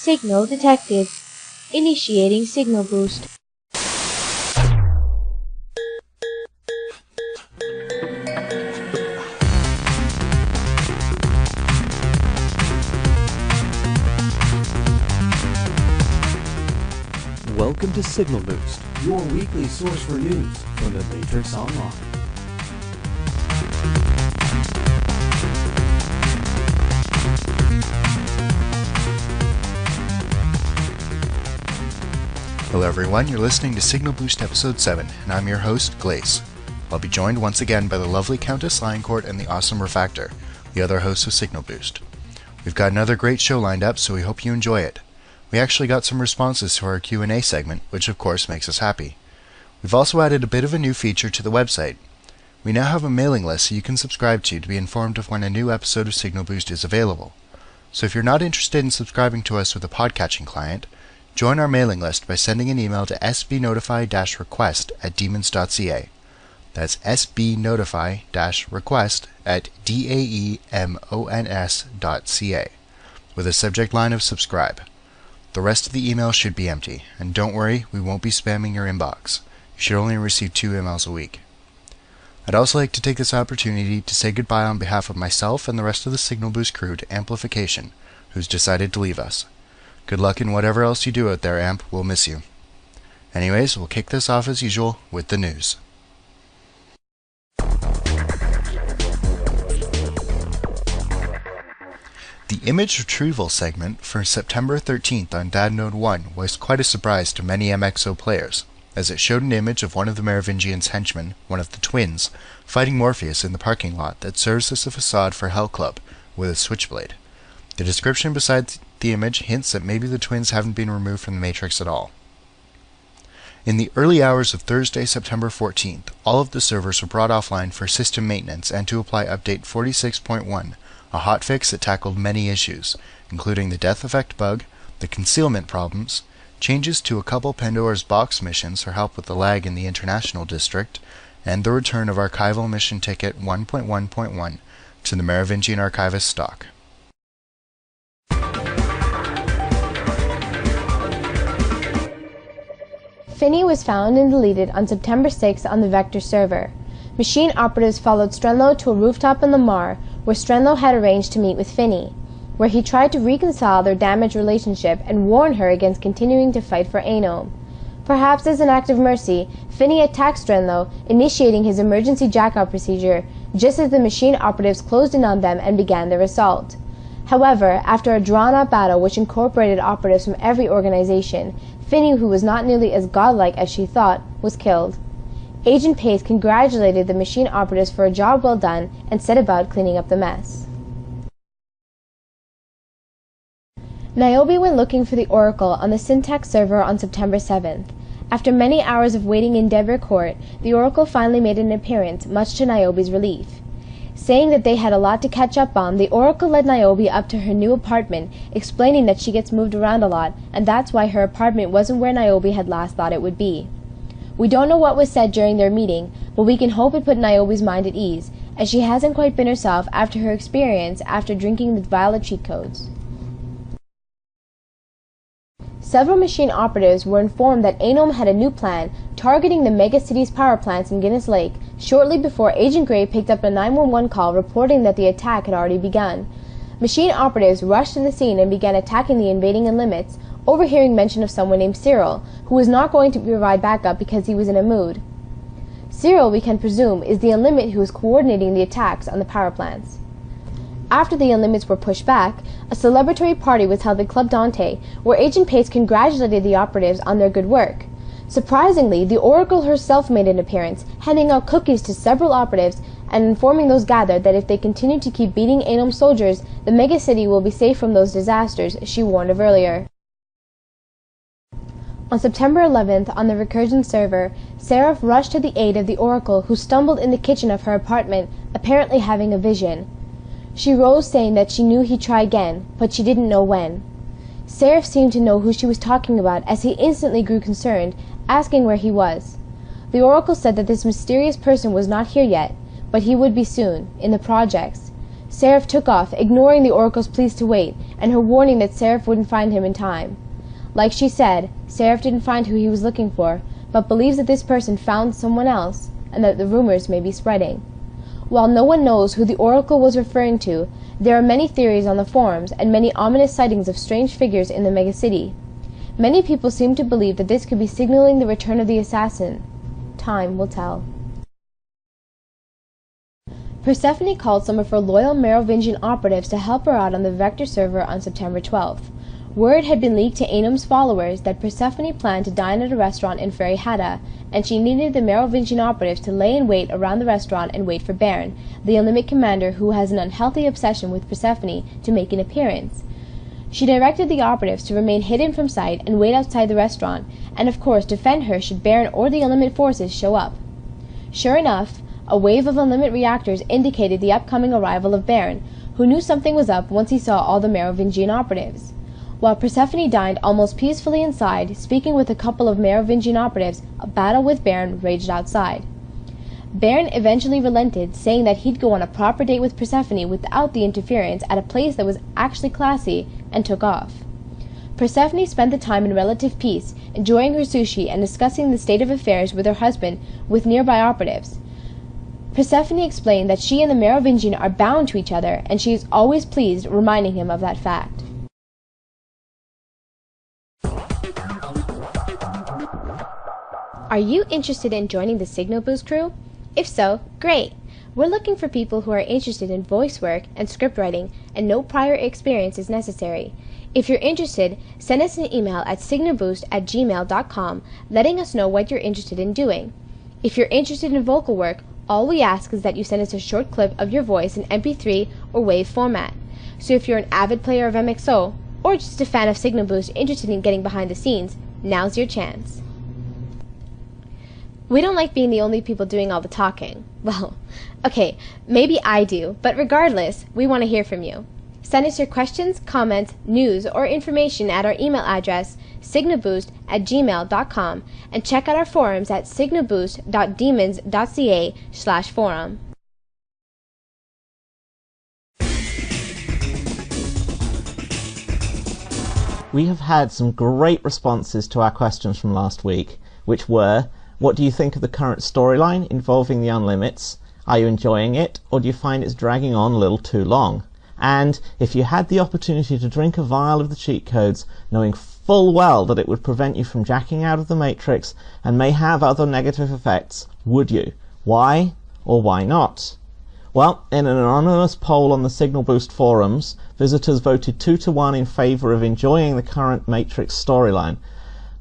Signal detected. Initiating signal boost. Welcome to Signal Boost, your weekly source for news from The Matrix Online. Hello everyone, you're listening to Signal Boost Episode 7, and I'm your host, Glace. I'll be joined once again by the lovely Countess Lioncourt and the awesome Refactor, the other hosts of Signal Boost. We've got another great show lined up, so we hope you enjoy it. We actually got some responses to our Q&A segment, which of course makes us happy. We've also added a bit of a new feature to the website. We now have a mailing list so you can subscribe to be informed of when a new episode of Signal Boost is available. So if you're not interested in subscribing to us with a podcatching client, join our mailing list by sending an email to sbnotify-request@demons.ca. That's sbnotify-request@daemons.ca with a subject line of subscribe. The rest of the email should be empty, and don't worry, we won't be spamming your inbox. You should only receive 2 emails a week. I'd also like to take this opportunity to say goodbye on behalf of myself and the rest of the Signal Boost crew to Amplification, who's decided to leave us. Good luck in whatever else you do out there, Amp. We'll miss you. Anyways, we'll kick this off as usual with the news. The image retrieval segment for September 13th on Dad Node 1 was quite a surprise to many MXO players, as it showed an image of one of the Merovingian's henchmen, one of the twins, fighting Morpheus in the parking lot that serves as a facade for Hell Club, with a switchblade. The description beside the image hints that maybe the twins haven't been removed from the Matrix at all. In the early hours of Thursday, September 14th, all of the servers were brought offline for system maintenance and to apply Update 46.1, a hotfix that tackled many issues, including the death effect bug, the concealment problems, changes to a couple Pandora's Box missions for help with the lag in the International District, and the return of Archival Mission Ticket 1.1.1 to the Merovingian Archivist stock. Finney was found and deleted on September 6 on the Vector server. Machine operatives followed Strenlo to a rooftop in Lamar, where Strenlo had arranged to meet with Finney, where he tried to reconcile their damaged relationship and warn her against continuing to fight for Anom. Perhaps as an act of mercy, Finney attacked Strenlo, initiating his emergency jackout procedure, just as the machine operatives closed in on them and began their assault. However, after a drawn-out battle which incorporated operatives from every organization, Finney, who was not nearly as godlike as she thought, was killed. Agent Pace congratulated the machine operatives for a job well done and set about cleaning up the mess. Niobe went looking for the Oracle on the Syntax server on September 7th. After many hours of waiting in Dever Court, the Oracle finally made an appearance, much to Niobe's relief. Saying that they had a lot to catch up on, the Oracle led Niobe up to her new apartment, explaining that she gets moved around a lot, and that's why her apartment wasn't where Niobe had last thought it would be. We don't know what was said during their meeting, but we can hope it put Niobe's mind at ease, as she hasn't quite been herself after her experience after drinking the Violet cheat codes. Several machine operatives were informed that Anom had a new plan targeting the megacity's power plants in Guinness Lake shortly before Agent Gray picked up a 911 call reporting that the attack had already begun. Machine operatives rushed to the scene and began attacking the invading Unlimits, overhearing mention of someone named Cyril, who was not going to provide backup because he was in a mood. Cyril, we can presume, is the Unlimit who is coordinating the attacks on the power plants. After the Unlimits were pushed back, a celebratory party was held at Club Dante, where Agent Pace congratulated the operatives on their good work. Surprisingly, the Oracle herself made an appearance, handing out cookies to several operatives and informing those gathered that if they continue to keep beating Anom soldiers, the megacity will be safe from those disasters she warned of earlier. On September 11th, on the Recursion server, Seraph rushed to the aid of the Oracle, who stumbled in the kitchen of her apartment, apparently having a vision. She rose, saying that she knew he'd try again, but she didn't know when. Seraph seemed to know who she was talking about, as he instantly grew concerned, asking where he was. The Oracle said that this mysterious person was not here yet, but he would be soon, in the projects. Seraph took off, ignoring the Oracle's pleas to wait, and her warning that Seraph wouldn't find him in time. Like she said, Seraph didn't find who he was looking for, but believes that this person found someone else, and that the rumors may be spreading. While no one knows who the Oracle was referring to, there are many theories on the forums and many ominous sightings of strange figures in the megacity. Many people seem to believe that this could be signaling the return of the assassin. Time will tell. Persephone called some of her loyal Merovingian operatives to help her out on the Vector server on September 12th. Word had been leaked to Anom's followers that Persephone planned to dine at a restaurant in Fairy Hatta, and she needed the Merovingian operatives to lay in wait around the restaurant and wait for Baron, the Unlimited commander who has an unhealthy obsession with Persephone, to make an appearance. She directed the operatives to remain hidden from sight and wait outside the restaurant, and of course defend her should Baron or the Unlimited forces show up. Sure enough, a wave of Unlimited reactors indicated the upcoming arrival of Baron, who knew something was up once he saw all the Merovingian operatives. While Persephone dined almost peacefully inside, speaking with a couple of Merovingian operatives, a battle with Baron raged outside. Baron eventually relented, saying that he'd go on a proper date with Persephone without the interference at a place that was actually classy, and took off. Persephone spent the time in relative peace, enjoying her sushi and discussing the state of affairs with her husband with nearby operatives. Persephone explained that she and the Merovingian are bound to each other, and she is always pleased, reminding him of that fact. Are you interested in joining the Signal Boost crew? If so, great! We're looking for people who are interested in voice work and script writing, and no prior experience is necessary. If you're interested, send us an email at signalboost@gmail.com letting us know what you're interested in doing. If you're interested in vocal work, all we ask is that you send us a short clip of your voice in MP3 or WAV format. So if you're an avid player of MXO, or just a fan of Signal Boost interested in getting behind the scenes, now's your chance. We don't like being the only people doing all the talking. Well, okay, maybe I do, but regardless, we want to hear from you. Send us your questions, comments, news, or information at our email address, signalboost@gmail.com, and check out our forums at signalboost.demons.ca/forum. We have had some great responses to our questions from last week, which were: what do you think of the current storyline involving the Unlimits? Are you enjoying it, or do you find it's dragging on a little too long? And if you had the opportunity to drink a vial of the cheat codes, knowing full well that it would prevent you from jacking out of the Matrix and may have other negative effects, would you? Why or why not? Well, in an anonymous poll on the Signal Boost forums, visitors voted 2-1 in favour of enjoying the current Matrix storyline.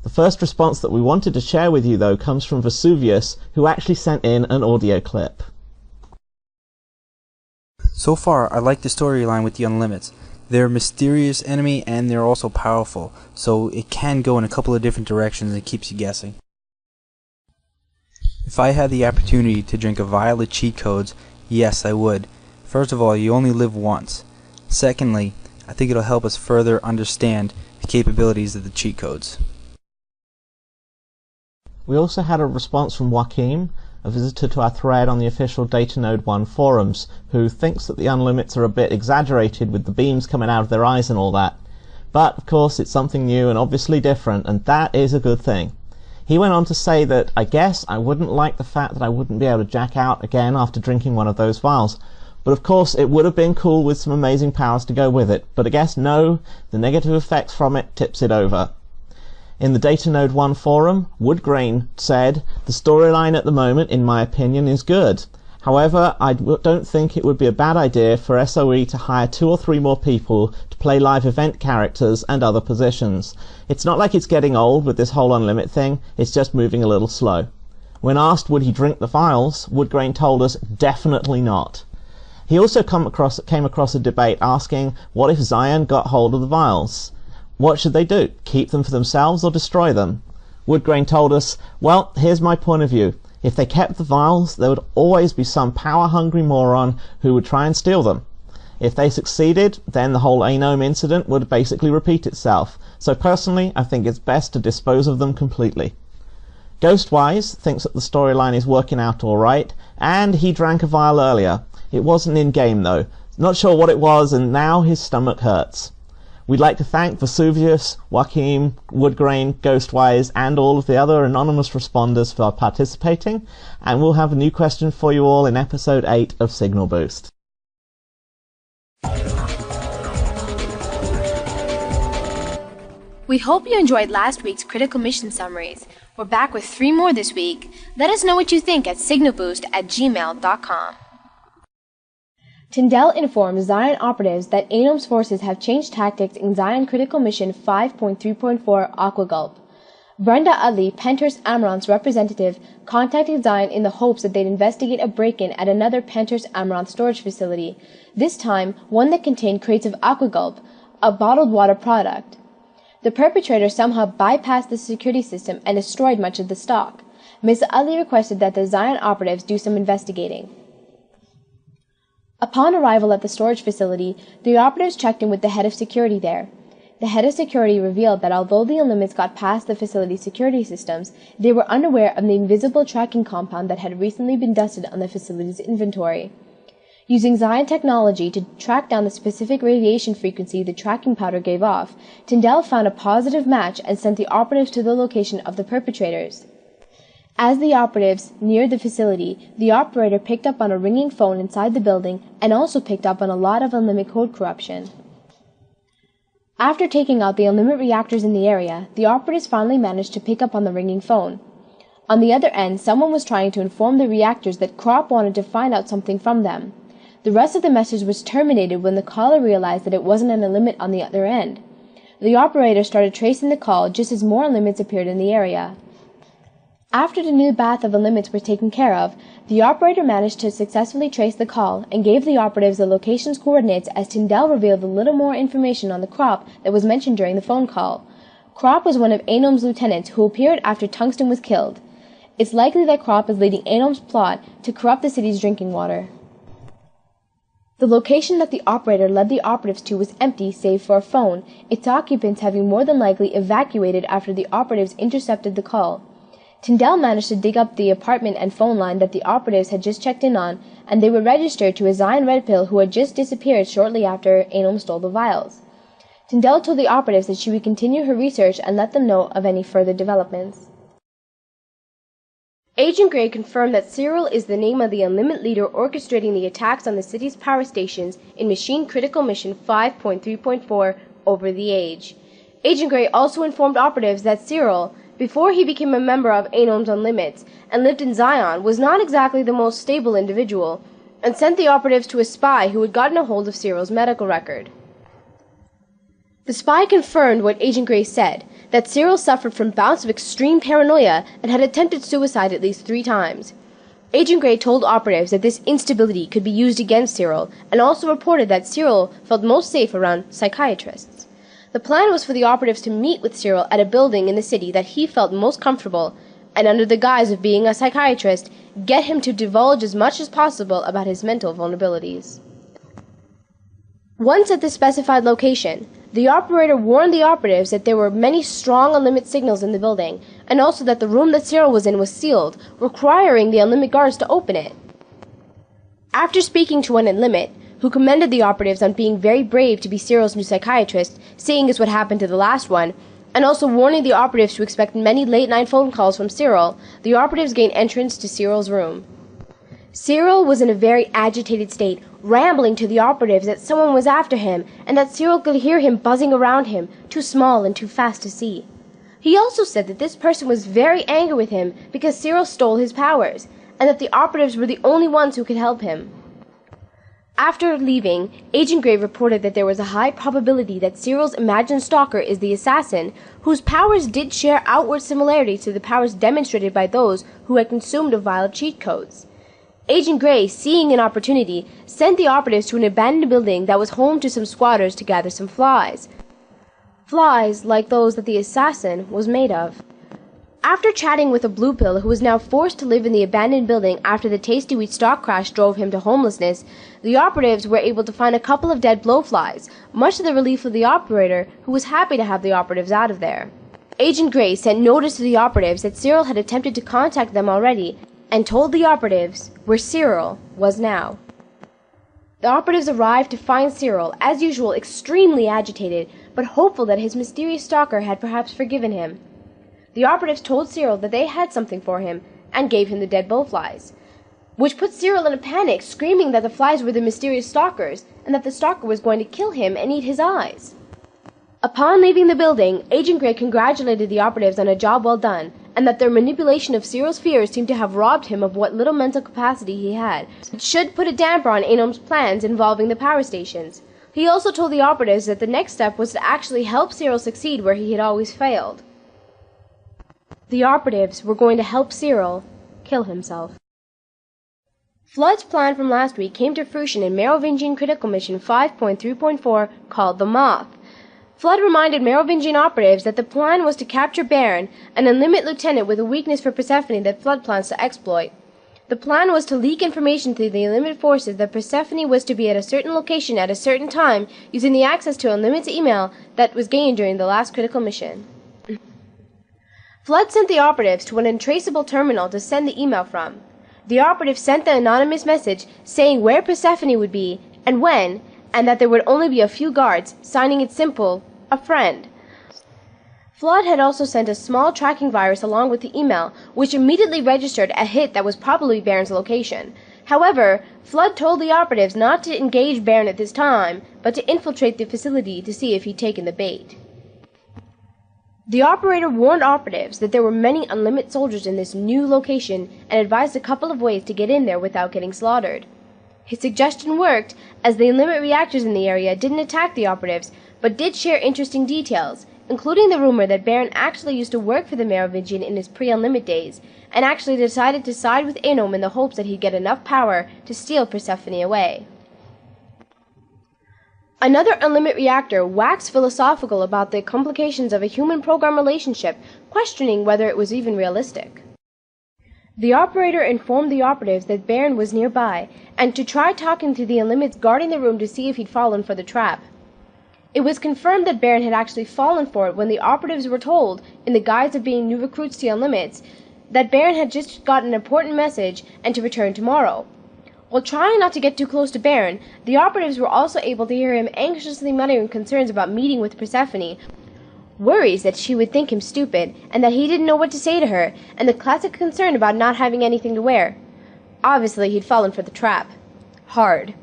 The first response that we wanted to share with you, though, comes from Vesuveus, who actually sent in an audio clip. So far, I like the storyline with the Unlimits. They're a mysterious enemy and they're also powerful, so it can go in a couple of different directions and it keeps you guessing. If I had the opportunity to drink a vial of cheat codes, yes, I would. First of all, you only live once. Secondly, I think it'll help us further understand the capabilities of the cheat codes. We also had a response from Joachim, a visitor to our thread on the official Datanode 1 forums, who thinks that the Unlimits are a bit exaggerated with the beams coming out of their eyes and all that. But, of course, it's something new and obviously different, and that is a good thing. He went on to say that, I guess I wouldn't like the fact that I wouldn't be able to jack out again after drinking one of those vials. But of course, it would have been cool with some amazing powers to go with it. But I guess no, the negative effects from it tips it over. In the Datanode 1 forum, Woodgrain said, the storyline at the moment, in my opinion, is good. However, I don't think it would be a bad idea for SOE to hire 2 or 3 more people to play live event characters and other positions. It's not like it's getting old with this whole Unlimit thing, it's just moving a little slow. When asked would he drink the vials, Woodgrain told us definitely not. He also came across a debate asking, what if Zion got hold of the vials? What should they do? Keep them for themselves or destroy them? Woodgrain told us, well, here's my point of view. If they kept the vials, there would always be some power-hungry moron who would try and steal them. If they succeeded, then the whole Anom incident would basically repeat itself. So personally, I think it's best to dispose of them completely. Ghostwise thinks that the storyline is working out alright, and he drank a vial earlier. It wasn't in-game though, Not sure what it was, and now his stomach hurts. We'd like to thank Vesuvius, Joachim, Woodgrain, Ghostwise, and all of the other anonymous responders for participating, and we'll have a new question for you all in episode 8 of Signal Boost. We hope you enjoyed last week's critical mission summaries. We're back with 3 more this week. Let us know what you think at signalboost@gmail.com. Tyndall informs Zion operatives that ANOM's forces have changed tactics in Zion Critical Mission 5.3.4 Aqua Gulp. Brenda Utley, Penthurst Amaranth's representative, contacted Zion in the hopes that they'd investigate a break-in at another Penthurst Amaranth storage facility, this time one that contained crates of Aqua Gulp, a bottled water product. The perpetrator somehow bypassed the security system and destroyed much of the stock. Ms. Utley requested that the Zion operatives do some investigating. Upon arrival at the storage facility, the operatives checked in with the head of security there. The head of security revealed that although the Unlimits got past the facility's security systems, they were unaware of the invisible tracking compound that had recently been dusted on the facility's inventory. Using Zion technology to track down the specific radiation frequency the tracking powder gave off, Tyndall found a positive match and sent the operatives to the location of the perpetrators. As the operatives neared the facility, the operator picked up on a ringing phone inside the building and also picked up on a lot of Unlimit code corruption. After taking out the Unlimit reactors in the area, the operatives finally managed to pick up on the ringing phone. On the other end, someone was trying to inform the reactors that Crop wanted to find out something from them. The rest of the message was terminated when the caller realized that it wasn't an Unlimit on the other end. The operator started tracing the call just as more Unlimits appeared in the area. After the new bath of Unlimits were taken care of, the operator managed to successfully trace the call and gave the operatives the location's coordinates as Tyndall revealed a little more information on the Crop that was mentioned during the phone call. Crop was one of ANOM's lieutenants who appeared after Tungsten was killed. It's likely that Crop is leading ANOM's plot to corrupt the city's drinking water. The location that the operator led the operatives to was empty save for a phone, its occupants having more than likely evacuated after the operatives intercepted the call. Tyndall managed to dig up the apartment and phone line that the operatives had just checked in on, and they were registered to a Zion Red Pill who had just disappeared shortly after ANOM stole the vials. Tyndall told the operatives that she would continue her research and let them know of any further developments. Agent Gray confirmed that Cyril is the name of the Unlimit leader orchestrating the attacks on the city's power stations in Machine Critical Mission 5.3.4 Over the Age. Agent Gray also informed operatives that Cyril, before he became a member of ANOM's Unlimits and lived in Zion, was not exactly the most stable individual, and sent the operatives to a spy who had gotten a hold of Cyril's medical record. The spy confirmed what Agent Gray said, that Cyril suffered from bouts of extreme paranoia and had attempted suicide at least 3 times. Agent Gray told operatives that this instability could be used against Cyril, and also reported that Cyril felt most safe around psychiatrists. The plan was for the operatives to meet with Cyril at a building in the city that he felt most comfortable, and under the guise of being a psychiatrist, get him to divulge as much as possible about his mental vulnerabilities. Once at the specified location, the operator warned the operatives that there were many strong Unlimit signals in the building, and also that the room that Cyril was in was sealed, requiring the Unlimit guards to open it. After speaking to one Unlimit, who commended the operatives on being very brave to be Cyril's new psychiatrist, seeing as what happened to the last one, and also warning the operatives to expect many late-night phone calls from Cyril, the operatives gained entrance to Cyril's room. Cyril was in a very agitated state, rambling to the operatives that someone was after him, and that Cyril could hear him buzzing around him, too small and too fast to see. He also said that this person was very angry with him because Cyril stole his powers, and that the operatives were the only ones who could help him. After leaving, Agent Gray reported that there was a high probability that Cyril's imagined stalker is the assassin, whose powers did share outward similarities to the powers demonstrated by those who had consumed a vial of cheat codes. Agent Gray, seeing an opportunity, sent the operatives to an abandoned building that was home to some squatters to gather some flies. Flies like those that the assassin was made of. After chatting with a blue pill who was now forced to live in the abandoned building after the Tasty Wheat stock crash drove him to homelessness, the operatives were able to find a couple of dead blowflies, much to the relief of the operator, who was happy to have the operatives out of there. Agent Gray sent notice to the operatives that Cyril had attempted to contact them already, and told the operatives where Cyril was now. The operatives arrived to find Cyril, as usual, extremely agitated, but hopeful that his mysterious stalker had perhaps forgiven him. The operatives told Cyril that they had something for him, and gave him the dead bowflies, which put Cyril in a panic, screaming that the flies were the mysterious stalkers, and that the stalker was going to kill him and eat his eyes. Upon leaving the building, Agent Grey congratulated the operatives on a job well done, and that their manipulation of Cyril's fears seemed to have robbed him of what little mental capacity he had. It should put a damper on Anom's plans involving the power stations. He also told the operatives that the next step was to actually help Cyril succeed where he had always failed. The operatives were going to help Cyril kill himself. Flood's plan from last week came to fruition in Merovingian Critical Mission 5.3.4 called The Moth. Flood reminded Merovingian operatives that the plan was to capture Baron, an unlimited lieutenant with a weakness for Persephone that Flood plans to exploit. The plan was to leak information to the Unlimited forces that Persephone was to be at a certain location at a certain time using the access to Unlimited's email that was gained during the last critical mission. Flood sent the operatives to an untraceable terminal to send the email from. The operatives sent the anonymous message saying where Persephone would be and when, and that there would only be a few guards, signing it simple, a friend. Flood had also sent a small tracking virus along with the email, which immediately registered a hit that was probably Baron's location. However, Flood told the operatives not to engage Baron at this time, but to infiltrate the facility to see if he'd taken the bait. The operator warned operatives that there were many Unlimited soldiers in this new location and advised a couple of ways to get in there without getting slaughtered. His suggestion worked, as the Unlimited reactors in the area didn't attack the operatives, but did share interesting details, including the rumor that Baron actually used to work for the Merovingian in his pre-Unlimited days, and actually decided to side with Anom in the hopes that he'd get enough power to steal Persephone away. Another Unlimited reactor waxed philosophical about the complications of a human-program relationship, questioning whether it was even realistic. The operator informed the operatives that Baron was nearby, and to try talking to the Unlimiteds guarding the room to see if he'd fallen for the trap. It was confirmed that Baron had actually fallen for it when the operatives were told, in the guise of being new recruits to Unlimiteds, that Baron had just got an important message and to return tomorrow. While trying not to get too close to Baron, the operatives were also able to hear him anxiously muttering concerns about meeting with Persephone, worries that she would think him stupid, and that he didn't know what to say to her, and the classic concern about not having anything to wear. Obviously, he'd fallen for the trap. Hard.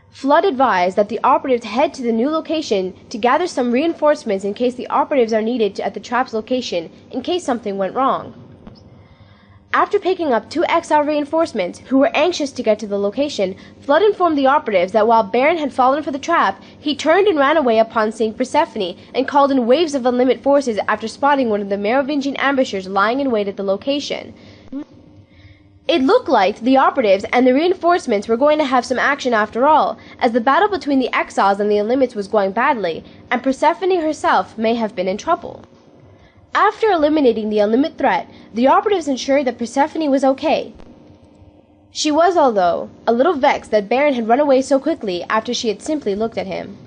Flood advised that the operatives head to the new location to gather some reinforcements in case the operatives are needed at the trap's location, in case something went wrong. After picking up 2 XL reinforcements, who were anxious to get to the location, Flood informed the operatives that while Baron had fallen for the trap, he turned and ran away upon seeing Persephone, and called in waves of Unlimited forces after spotting one of the Merovingian ambushers lying in wait at the location. It looked like the operatives and the reinforcements were going to have some action after all, as the battle between the exiles and the Unlimited was going badly, and Persephone herself may have been in trouble. After eliminating the Unlimited threat, the operatives ensured that Persephone was okay. She was, although, a little vexed that Baron had run away so quickly after she had simply looked at him.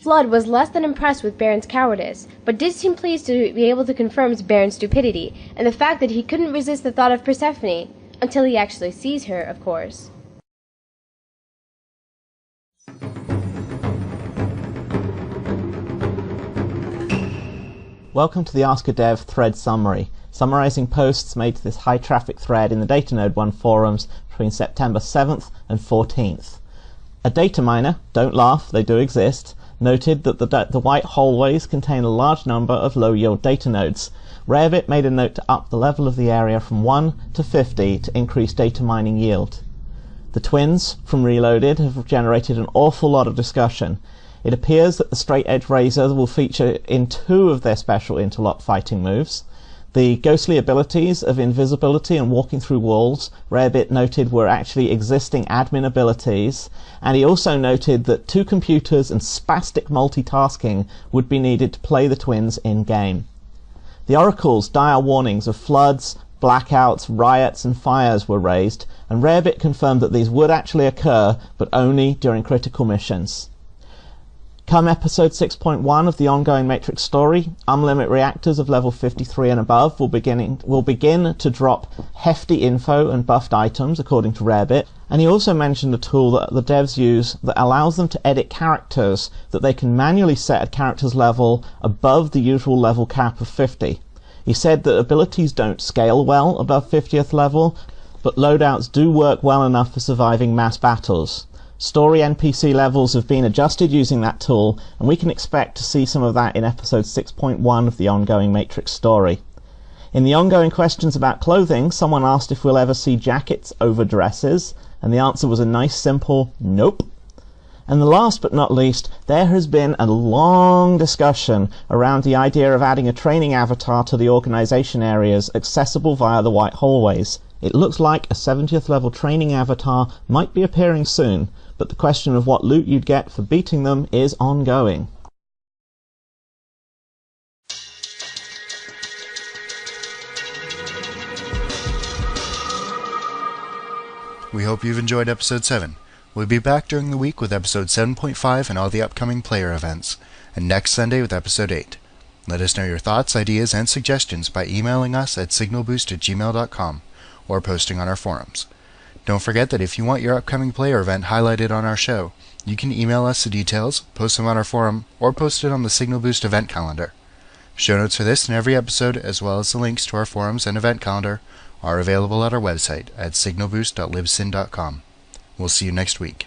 Flood was less than impressed with Baron's cowardice, but did seem pleased to be able to confirm Baron's stupidity, and the fact that he couldn't resist the thought of Persephone, until he actually sees her, of course. Welcome to the Ask a Dev thread summary, summarizing posts made to this high-traffic thread in the DataNode1 forums between September 7th and 14th. A data miner, don't laugh, they do exist, noted that the white hallways contain a large number of low-yield data nodes. Rarebit made a note to up the level of the area from 1 to 50 to increase data mining yield. The twins from Reloaded have generated an awful lot of discussion. It appears that the Straight Edge Razor will feature in 2 of their special interlock fighting moves. The ghostly abilities of invisibility and walking through walls, Rarebit noted were actually existing admin abilities, and he also noted that 2 computers and spastic multitasking would be needed to play the twins in-game. The Oracle's dire warnings of floods, blackouts, riots and fires were raised, and Rarebit confirmed that these would actually occur, but only during critical missions. Come episode 6.1 of the ongoing Matrix story, unlimit reactors of level 53 and above will begin to drop hefty info and buffed items, according to Rarebit. And he also mentioned a tool that the devs use that allows them to edit characters that they can manually set a character's level above the usual level cap of 50. He said that abilities don't scale well above 50th level, but loadouts do work well enough for surviving mass battles. Story NPC levels have been adjusted using that tool, and we can expect to see some of that in episode 6.1 of the ongoing Matrix story. In the ongoing questions about clothing, someone asked if we'll ever see jackets over dresses, and the answer was a nice simple nope. And the last but not least, there has been a long discussion around the idea of adding a training avatar to the organization areas accessible via the white hallways. It looks like a 70th level training avatar might be appearing soon, but the question of what loot you'd get for beating them is ongoing. We hope you've enjoyed episode 7. We'll be back during the week with episode 7.5 and all the upcoming player events, and next Sunday with episode 8. Let us know your thoughts, ideas, and suggestions by emailing us at signalboost@gmail.com or posting on our forums. Don't forget that if you want your upcoming player event highlighted on our show, you can email us the details, post them on our forum, or post it on the Signal Boost event calendar. Show notes for this and every episode, as well as the links to our forums and event calendar, are available at our website at signalboost.libsyn.com. We'll see you next week.